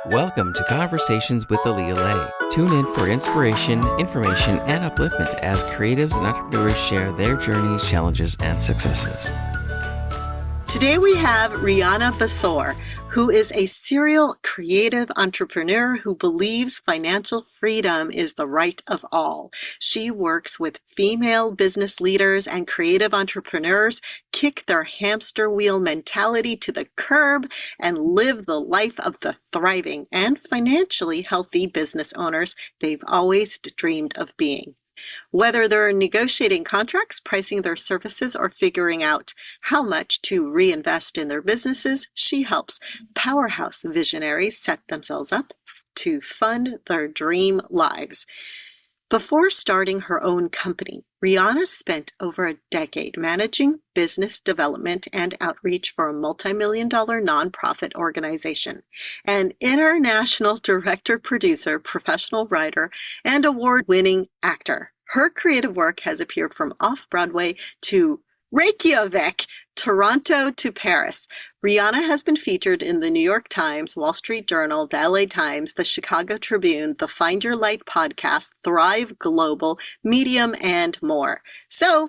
Welcome to Conversations with Aaliyah Lay. Tune in for inspiration, information, and upliftment as creatives and entrepreneurs share their journeys, challenges, and successes. Today we have Rhianna Basore, who is a serial creative entrepreneur who believes financial freedom is the right of all. She works with female business leaders and creative entrepreneurs, kick their hamster wheel mentality to the curb, and live the life of the thriving and financially healthy business owners they've always dreamed of being. Whether they're negotiating contracts, pricing their services, or figuring out how much to reinvest in their businesses, she helps powerhouse visionaries set themselves up to fund their dream lives. Before starting her own company, Rhianna spent over a decade managing business development and outreach for a multi-million-dollar nonprofit organization. An international director, producer, professional writer, and award-winning actor. Her creative work has appeared from Off Broadway to Reykjavik, Toronto to Paris. Rhianna has been featured in the New York Times, Wall Street Journal, the LA Times, the Chicago Tribune, the Find Your Light podcast, Thrive Global, Medium, and more. So,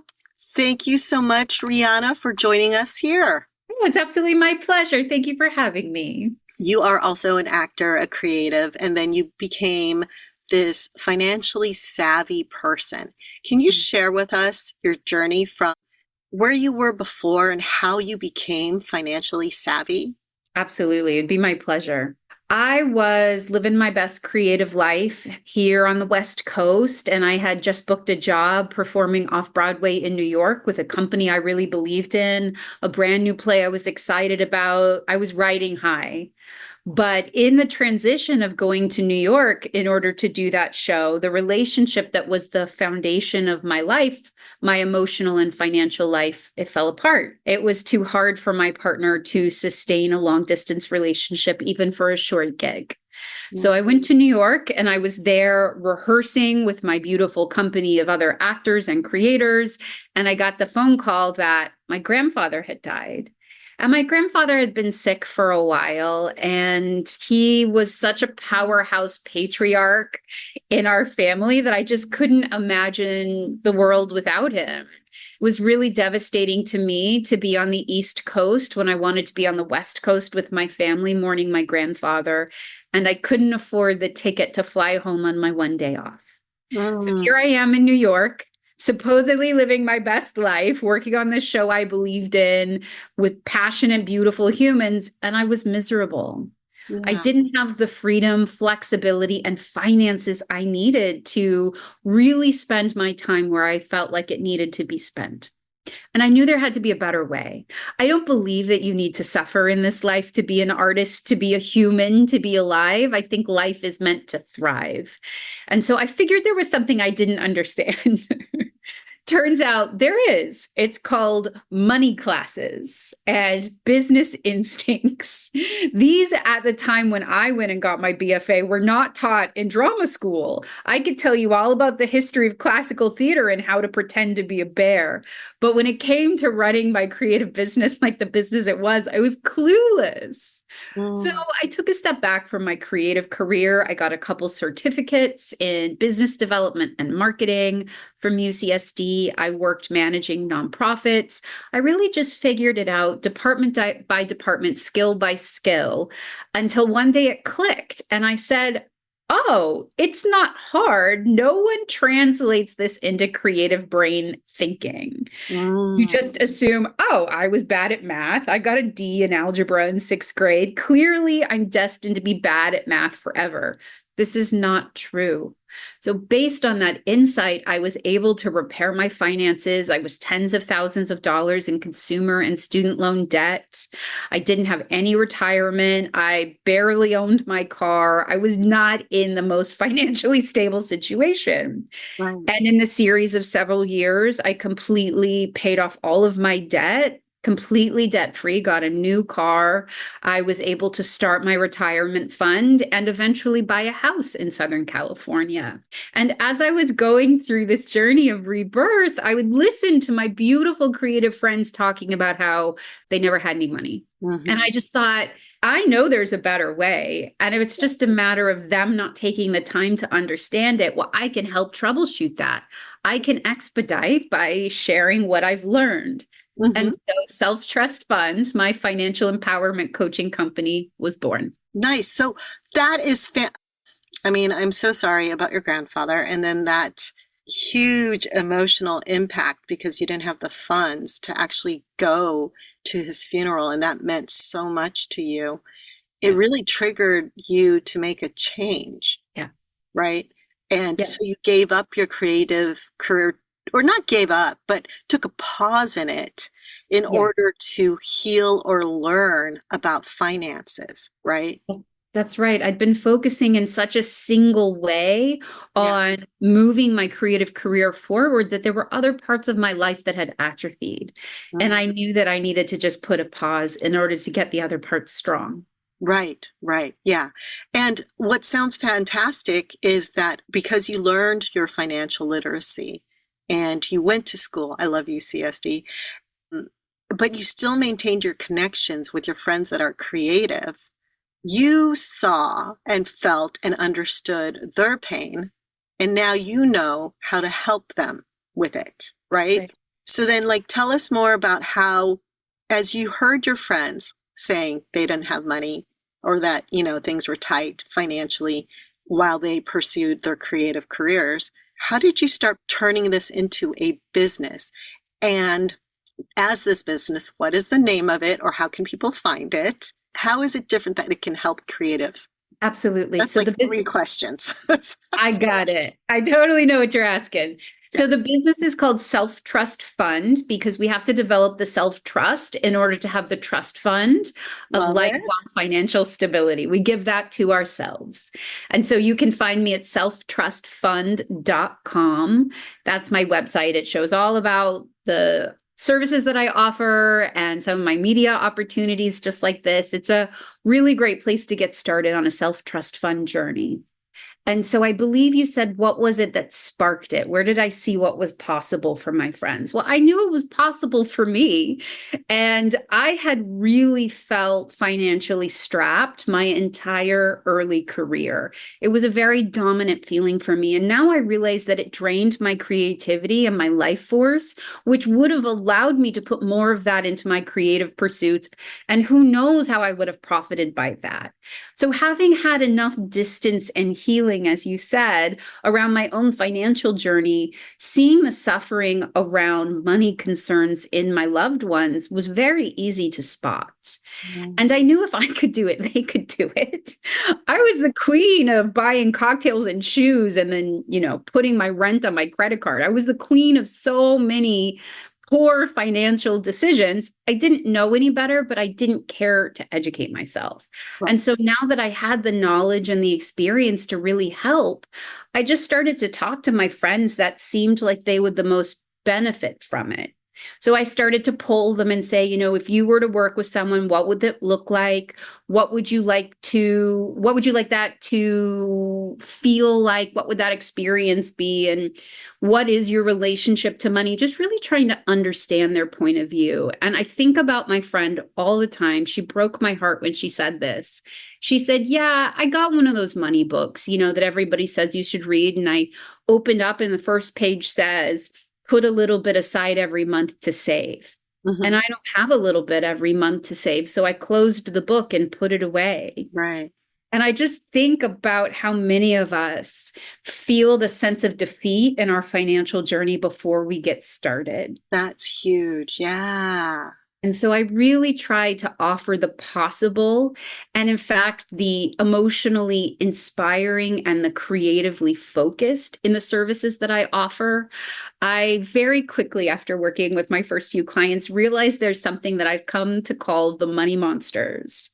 thank you so much, Rhianna, for joining us here. Oh, it's absolutely my pleasure. Thank you for having me. You are also an actor, a creative, and then you became this financially savvy person. Can you share with us your journey from where you were before and how you became financially savvy? Absolutely. It'd be my pleasure. I was living my best creative life here on the West Coast, and I had just booked a job performing off Broadway in New York with a company I really believed in, a brand new play I was excited about. I was riding high. But in the transition of going to New York in order to do that show, the relationship that was the foundation of my life, my emotional and financial life, it fell apart. It was too hard for my partner to sustain a long distance relationship, even for a short gig. So I went to New York and I was there rehearsing with my beautiful company of other actors and creators. And I got the phone call that my grandfather had died. And my grandfather had been sick for a while, and he was such a powerhouse patriarch in our family that I just couldn't imagine the world without him. It was really devastating to me to be on the East Coast when I wanted to be on the West Coast with my family mourning my grandfather, and I couldn't afford the ticket to fly home on my one day off. So here I am in New York, supposedly living my best life, working on this show I believed in with passionate, beautiful humans, and I was miserable. Yeah. I didn't have the freedom, flexibility, and finances I needed to really spend my time where I felt like it needed to be spent. And I knew there had to be a better way. I don't believe that you need to suffer in this life to be an artist, to be a human, to be alive. I think life is meant to thrive. And so I figured there was something I didn't understand. Turns out there is. It's called money classes and business instincts. These, at the time when I went and got my BFA, were not taught in drama school. I could tell you all about the history of classical theater and how to pretend to be a bear. But when it came to running my creative business, like the business it was, I was clueless. So I took a step back from my creative career. I got a couple certificates in business development and marketing from UCSD. I worked managing nonprofits. I really just figured it out department by department, skill by skill, until one day it clicked. And I said, oh, it's not hard. No one translates this into creative brain thinking. You just assume, oh, I was bad at math. I got a D in algebra in 6th grade. Clearly, I'm destined to be bad at math forever. This is not true. So based on that insight, I was able to repair my finances. I was tens of thousands of dollars in consumer and student loan debt. I didn't have any retirement. I barely owned my car. I was not in the most financially stable situation. Right. And in the series of several years, I completely paid off all of my debt. completely debt-free, got a new car. I was able to start my retirement fund and eventually buy a house in Southern California. And as I was going through this journey of rebirth, I would listen to my beautiful creative friends talking about how they never had any money. Mm-hmm. And I just thought, I know there's a better way. And if it's just a matter of them not taking the time to understand it, well, I can help troubleshoot that. I can expedite by sharing what I've learned. Mm-hmm. And so Self Trust Fund, my financial empowerment coaching company, was born. Nice. So that is, I mean, I'm so sorry about your grandfather. And then that huge emotional impact because you didn't have the funds to actually go to his funeral. And that meant so much to you. It really triggered you to make a change. Yeah. Right. And Yeah. so you gave up your creative career, or not gave up, but took a pause in it in order to heal or learn about finances, right? That's right. I'd been focusing in such a single way on moving my creative career forward that there were other parts of my life that had atrophied. Mm-hmm. And I knew that I needed to just put a pause in order to get the other parts strong. Right, right. Yeah. And what sounds fantastic is that because you learned your financial literacy and you went to school, I love UCSD, but you still maintained your connections with your friends that are creative. You saw and felt and understood their pain, and now you know how to help them with it, right? So then, like, tell us more about how, as you heard your friends saying they didn't have money or that, you know, things were tight financially while they pursued their creative careers, how did you start turning this into a business? And as this business, what is the name of it, or how can people find it? How is it different that it can help creatives? Absolutely. That's so like 3 questions. I got it. I totally know what you're asking. So the business is called Self Trust Fund because we have to develop the self-trust in order to have the trust fund of lifelong financial stability. We give that to ourselves. And so you can find me at selftrustfund.com. That's my website. It shows all about the services that I offer and some of my media opportunities just like this. It's a really great place to get started on a self-trust fund journey. And so I believe you said, what was it that sparked it? Where did I see what was possible for my friends? Well, I knew it was possible for me. And I had really felt financially strapped my entire early career. It was a very dominant feeling for me. And now I realize that it drained my creativity and my life force, which would have allowed me to put more of that into my creative pursuits. And who knows how I would have profited by that. So having had enough distance and healing, as you said, around my own financial journey, seeing the suffering around money concerns in my loved ones was very easy to spot. Mm-hmm. And I knew if I could do it, they could do it. I was the queen of buying cocktails and shoes and then, you know, putting my rent on my credit card. I was the queen of so many poor financial decisions. I didn't know any better, but I didn't care to educate myself. Right. And so now that I had the knowledge and the experience to really help, I just started to talk to my friends that seemed like they would the most benefit from it. So I started to poll them and say, you know, if you were to work with someone, what would that look like? What would you like that to feel like? What would that experience be? And what is your relationship to money? Just really trying to understand their point of view. And I think about my friend all the time. She broke my heart when she said this. She said, yeah, I got one of those money books, you know, that everybody says you should read. And I opened up and the first page says, put a little bit aside every month to save. Mm-hmm. And I don't have a little bit every month to save. So I closed the book and put it away. Right. And I just think about how many of us feel the sense of defeat in our financial journey before we get started. That's huge. Yeah. And so I really try to offer the possible and, in fact, the emotionally inspiring and the creatively focused in the services that I offer. I very quickly, after working with my first few clients, realized there's something that I've come to call the money monsters.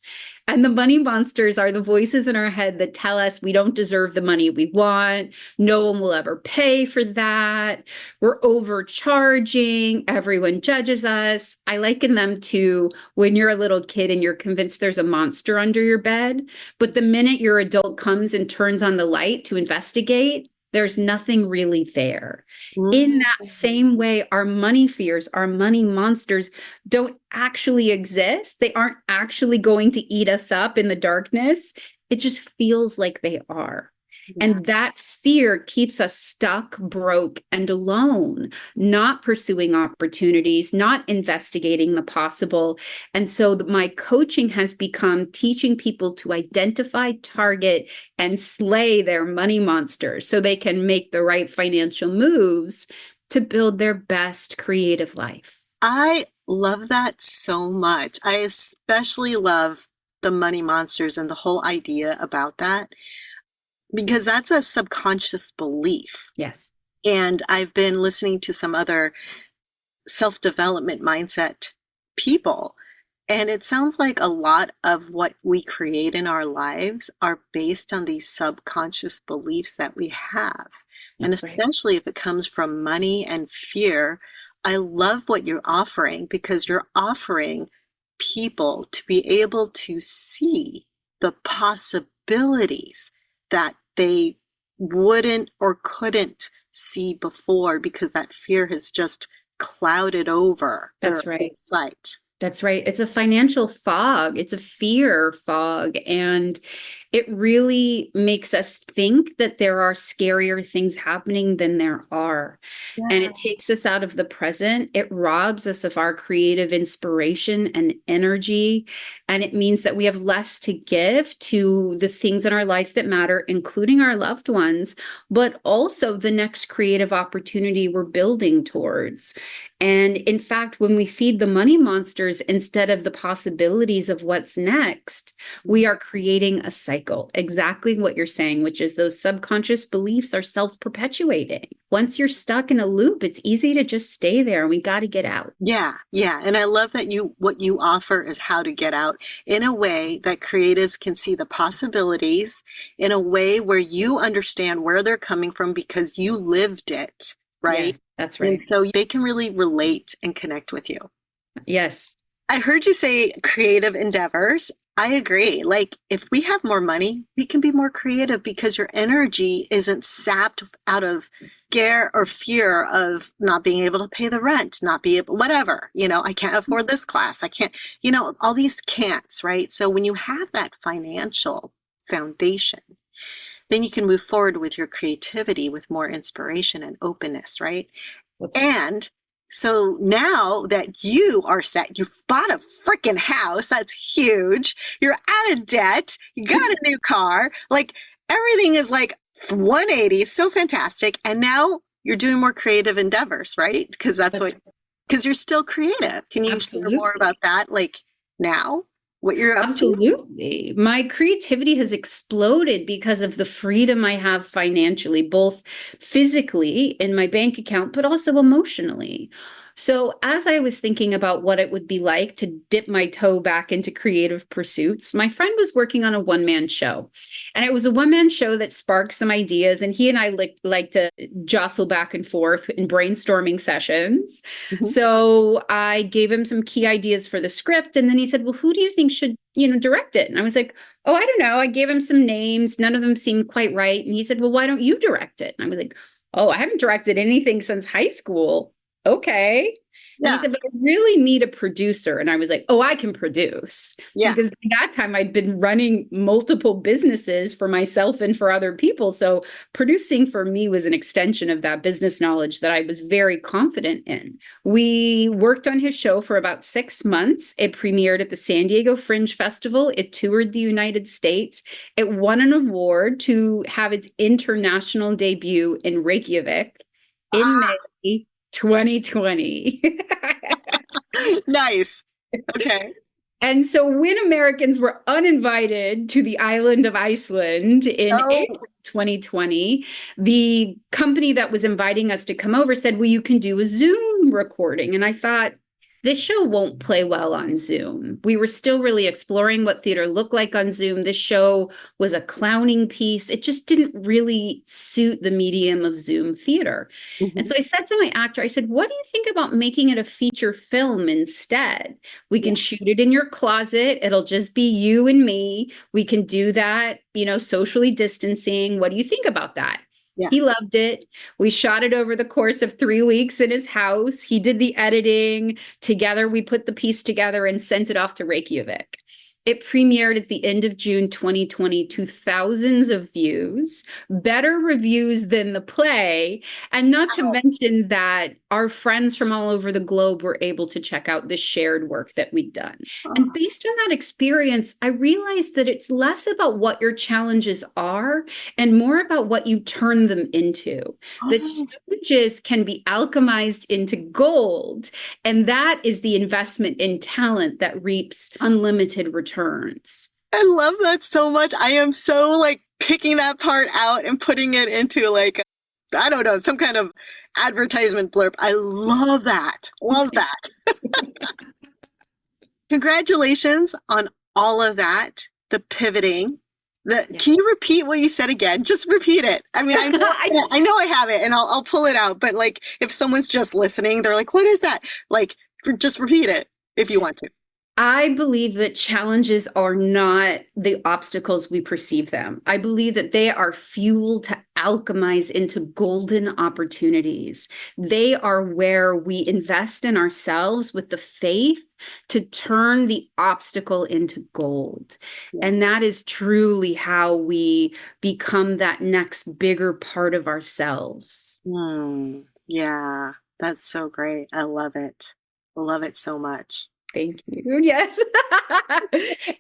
And the money monsters are the voices in our head that tell us we don't deserve the money we want. No one will ever pay for that. We're overcharging. Everyone judges us. I liken them to when you're a little kid and you're convinced there's a monster under your bed. But the minute your adult comes and turns on the light to investigate, there's nothing really there. In that same way, our money fears, our money monsters don't actually exist. They aren't actually going to eat us up in the darkness. It just feels like they are. And that fear keeps us stuck, broke, and alone, not pursuing opportunities, not investigating the possible. And so my coaching has become teaching people to identify, target, and slay their money monsters so they can make the right financial moves to build their best creative life. I love that so much. I especially love the money monsters and the whole idea about that, because that's a subconscious belief. Yes. And I've been listening to some other self-development mindset people, and it sounds like a lot of what we create in our lives are based on these subconscious beliefs that we have. And especially if it comes from money and fear, I love what you're offering, because you're offering people to be able to see the possibilities that they wouldn't or couldn't see before, because that fear has just clouded over their sight. That's right. It's a financial fog. It's a fear fog. And it really makes us think that there are scarier things happening than there are. Yeah. And it takes us out of the present. It robs us of our creative inspiration and energy. And it means that we have less to give to the things in our life that matter, including our loved ones, but also the next creative opportunity we're building towards. And in fact, when we feed the money monsters instead of the possibilities of what's next, we are creating a cycle. Exactly what you're saying, which is those subconscious beliefs are self-perpetuating. Once you're stuck in a loop, it's easy to just stay there, and we got to get out. Yeah. And I love that what you offer is how to get out in a way that creatives can see the possibilities, in a way where you understand where they're coming from because you lived it. Right? Yes, that's right. And so they can really relate and connect with you. Yes. I heard you say creative endeavors. I agree. Like, if we have more money, we can be more creative because your energy isn't sapped out of scare or fear of not being able to pay the rent, not be able, whatever, I can't afford this class. I can't, all these can'ts, right? So when you have that financial foundation, then you can move forward with your creativity with more inspiration and openness, right? And so now that you are set, you've bought a freaking house, that's huge. You're out of debt, you got a new car, like everything is like 180, so fantastic. And now you're doing more creative endeavors, right? Because because you're still creative. Can you share more about that, like now? What you're up to? Absolutely. My creativity has exploded because of the freedom I have financially, both physically in my bank account, but also emotionally. So as I was thinking about what it would be like to dip my toe back into creative pursuits, my friend was working on a one-man show. And it was a one-man show that sparked some ideas. And he and I like to jostle back and forth in brainstorming sessions. Mm-hmm. So I gave him some key ideas for the script. And then he said, well, who do you think should, direct it? And I was like, oh, I don't know. I gave him some names. None of them seemed quite right. And he said, well, why don't you direct it? And I was like, oh, I haven't directed anything since high school. Okay. Yeah. He said, but I really need a producer. And I was like, oh, I can produce. Yeah. Because by that time I'd been running multiple businesses for myself and for other people. So producing for me was an extension of that business knowledge that I was very confident in. We worked on his show for about 6 months. It premiered at the San Diego Fringe Festival. It toured the United States. It won an award to have its international debut in Reykjavik in May 2020. Nice. Okay. And so when Americans were uninvited to the island of Iceland in April 2020, the company that was inviting us to come over said, well, you can do a Zoom recording. And I thought, This show won't play well on Zoom. We were still really exploring what theater looked like on Zoom. This show was a clowning piece. It just didn't really suit the medium of Zoom theater. And Mhm. so I said to my actor, I said, what do you think about making it a feature film instead? We Yeah. can shoot it in your closet. It'll just be you and me. We can do that, socially distancing. What do you think about that? Yeah. He loved it. We shot it over the course of 3 weeks in his house. He did the editing. Together, we put the piece together and sent it off to Reykjavik. It premiered at the end of June 2020 to thousands of views, better reviews than the play. And not to mention that our friends from all over the globe were able to check out the shared work that we'd done. And Oh, based on that experience, I realized that it's less about what your challenges are and more about what you turn them into. The oh, challenges can be alchemized into gold, and that is the investment in talent that reaps unlimited returns. I love that so much. I am so like picking that part out and putting it into like, I don't know, some kind of advertisement blurb. I love that. Love that. Congratulations on all of that, the pivoting. Can you repeat what you said again? Just repeat it. I mean, I know I have it and I'll pull it out, but like if someone's just listening, they're like, what is that? Like, just repeat it if you want to. I believe that challenges are not the obstacles we perceive them. I believe that they are fuel to alchemize into golden opportunities. They are where we invest in ourselves with the faith to turn the obstacle into gold. Yeah. And that is truly how we become that next bigger part of ourselves. Yeah, that's so great. I love it. I love it so much. Thank you. Yes.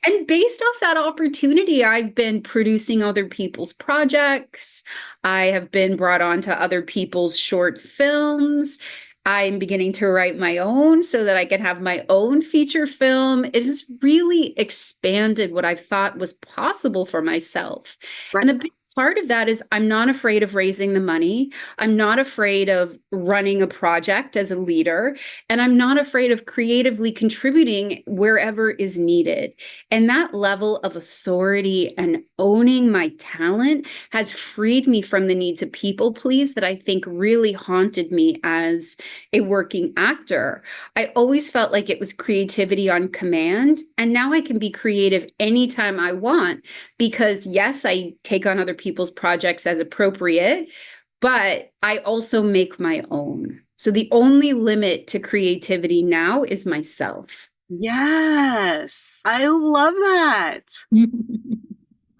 And based off that opportunity, I've been producing other people's projects. I have been brought on to other people's short films. I'm beginning to write my own so that I can have my own feature film. It has really expanded what I thought was possible for myself. Right. And a big part of that is I'm not afraid of raising the money. I'm not afraid of running a project as a leader. And I'm not afraid of creatively contributing wherever is needed. And that level of authority and owning my talent has freed me from the need to people please that I think really haunted me as a working actor. I always felt like it was creativity on command. And now I can be creative anytime I want because, yes, I take on other people's projects as appropriate, but I also make my own. So the only limit to creativity now is myself. Yes, I love that.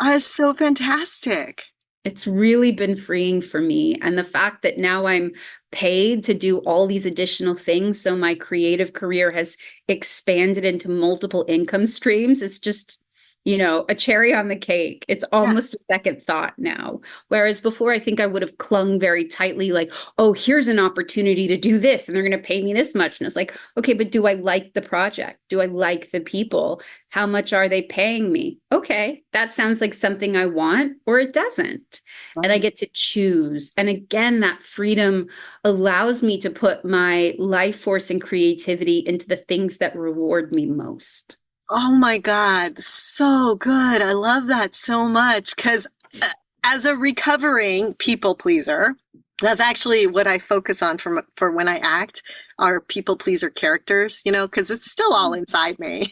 That's so fantastic. It's really been freeing for me. And the fact that now I'm paid to do all these additional things, so my creative career has expanded into multiple income streams, is just a cherry on the cake. It's almost a second thought now. Whereas before, I think I would have clung very tightly, like, oh, here's an opportunity to do this, and they're going to pay me this much. And it's like, okay, but do I like the project? Do I like the people? How much are they paying me? Okay, that sounds like something I want, or it doesn't. And I get to choose. And again, that freedom allows me to put my life force and creativity into the things that reward me most. Oh my God, so good. I love that so much because as a recovering people pleaser, that's actually what I focus on for when I act are people pleaser characters, because it's still all inside me.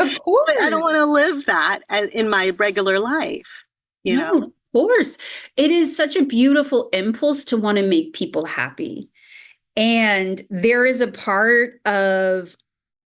Of course. But I don't want to live that in my regular life, No, of course. It is such a beautiful impulse to want to make people happy. And there is a part of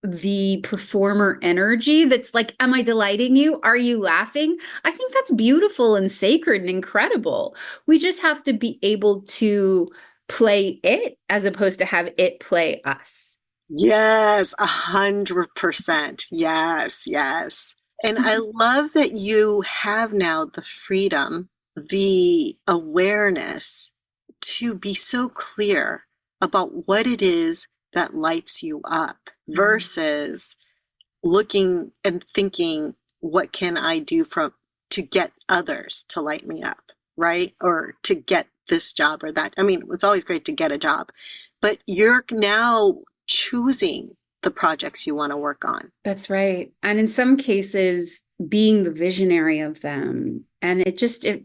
the performer energy that's like, am I delighting you? Are you laughing? I think that's beautiful and sacred and incredible. We just have to be able to play it as opposed to have it play us. Yes, 100%. Yes, yes. And I love that you have now the freedom, the awareness to be so clear about what it is that lights you up versus looking and thinking, what can I do to get others to light me up, right? Or to get this job or that. I mean, it's always great to get a job, but you're now choosing the projects you want to work on. That's right. And in some cases, being the visionary of them. And it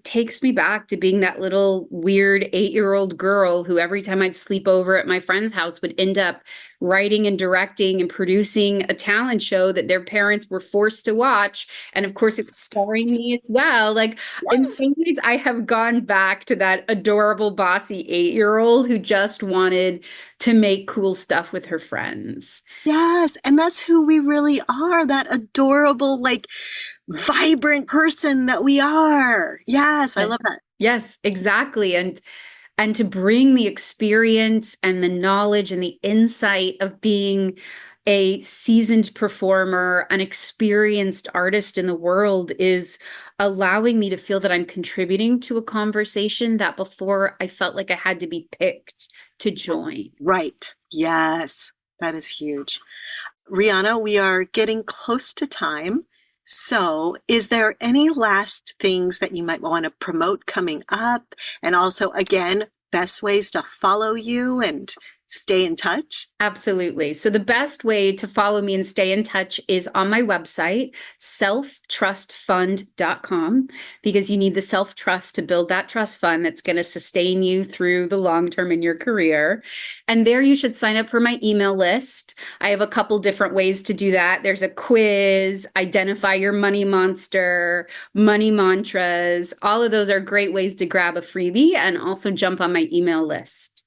takes me back to being that little weird 8-year-old girl who every time I'd sleep over at my friend's house would end up writing and directing and producing a talent show that their parents were forced to watch. And of course, it's starring me as well. Like in some ways, I have gone back to that adorable, bossy 8-year-old who just wanted to make cool stuff with her friends. Yes. And that's who we really are, that adorable, like vibrant person that we are. Yes. I love that. Yes, exactly. And to bring the experience and the knowledge and the insight of being a seasoned performer, an experienced artist in the world is allowing me to feel that I'm contributing to a conversation that before I felt like I had to be picked to join. Right. Yes. That is huge. Rhianna, we are getting close to time. So is there any last things that you might want to promote coming up? And also, again, best ways to follow you and stay in touch? Absolutely. So the best way to follow me and stay in touch is on my website, selftrustfund.com, because you need the self-trust to build that trust fund that's going to sustain you through the long term in your career. And there you should sign up for my email list. I have a couple different ways to do that. There's a quiz, identify your money monster, money mantras. All of those are great ways to grab a freebie and also jump on my email list.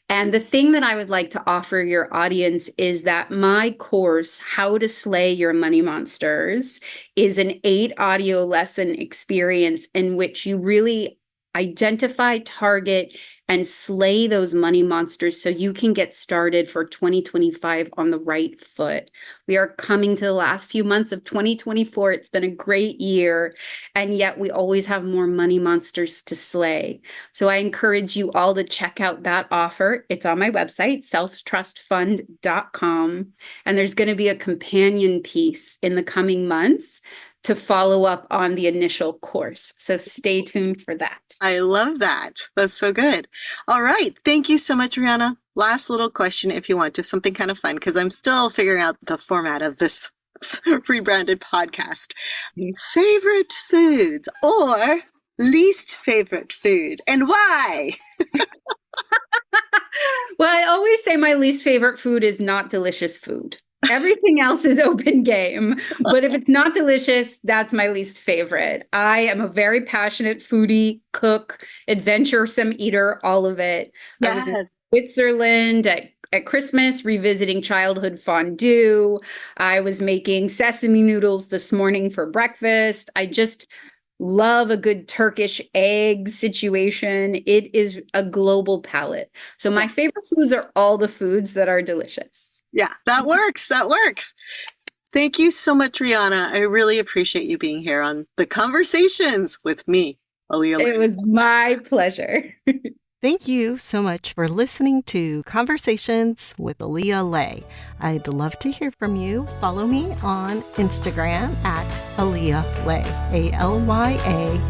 And the thing that I would like to offer your audience is that my course, How to Slay Your Money Monsters, is an 8 audio lesson experience in which you really identify, target, and slay those money monsters so you can get started for 2025 on the right foot. We are coming to the last few months of 2024. It's been a great year, and yet we always have more money monsters to slay. So I encourage you all to check out that offer. It's on my website, selftrustfund.com, and there's going to be a companion piece in the coming months to follow up on the initial course. So stay tuned for that. I love that. That's so good. All right. Thank you so much, Rhianna. Last little question, if you want, just something kind of fun, because I'm still figuring out the format of this rebranded podcast. Favorite foods or least favorite food, and why? Well, I always say my least favorite food is not delicious food. Everything else is open game. But if it's not delicious, that's my least favorite. I am a very passionate foodie, cook, adventuresome eater, all of it. Yes. I was in Switzerland at Christmas, revisiting childhood fondue. I was making sesame noodles this morning for breakfast. I just love a good Turkish egg situation. It is a global palate. So my favorite foods are all the foods that are delicious. Yeah, that works. That works. Thank you so much, Rhianna. I really appreciate you being here on The Conversations with me, Aaliyah. It was my pleasure. Thank you so much for listening to Conversations with Aaliyah Lay. I'd love to hear from you. Follow me on Instagram at Aaliyah Lay, ALYALEI.